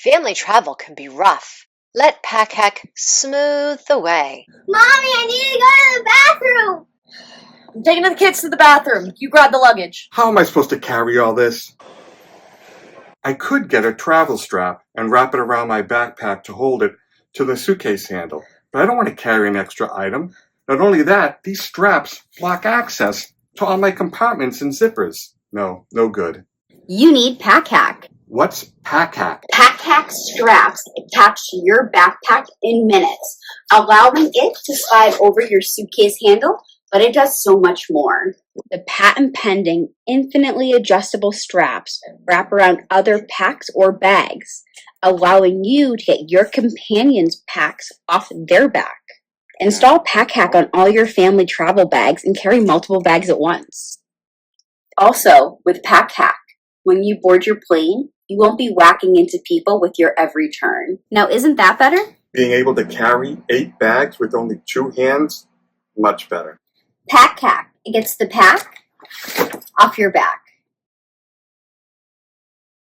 Family travel can be rough. Let Pak Hak smooth the way. Mommy, I need to go to the bathroom. I'm taking the kids to the bathroom. You grab the luggage. How am I supposed to carry all this? I could get a travel strap and wrap it around my backpack to hold it to the suitcase handle, but I don't want to carry an extra item. Not only that, these straps block access to all my compartments and zippers. No good. You need Pak Hak. What's Pak Hak? Pak Hak straps attach to your backpack in minutes, allowing it to slide over your suitcase handle, but it does so much more. The patent-pending, infinitely adjustable straps wrap around other packs or bags, allowing you to get your companions' packs off their back. Install Pak Hak on all your family travel bags and carry multiple bags at once. Also, with Pak Hak, when you board your plane, you won't be whacking into people with your every turn. Now, isn't that better? Being able to carry 8 bags with only 2 hands? Much better. Pak Hak. It gets the pack off your back.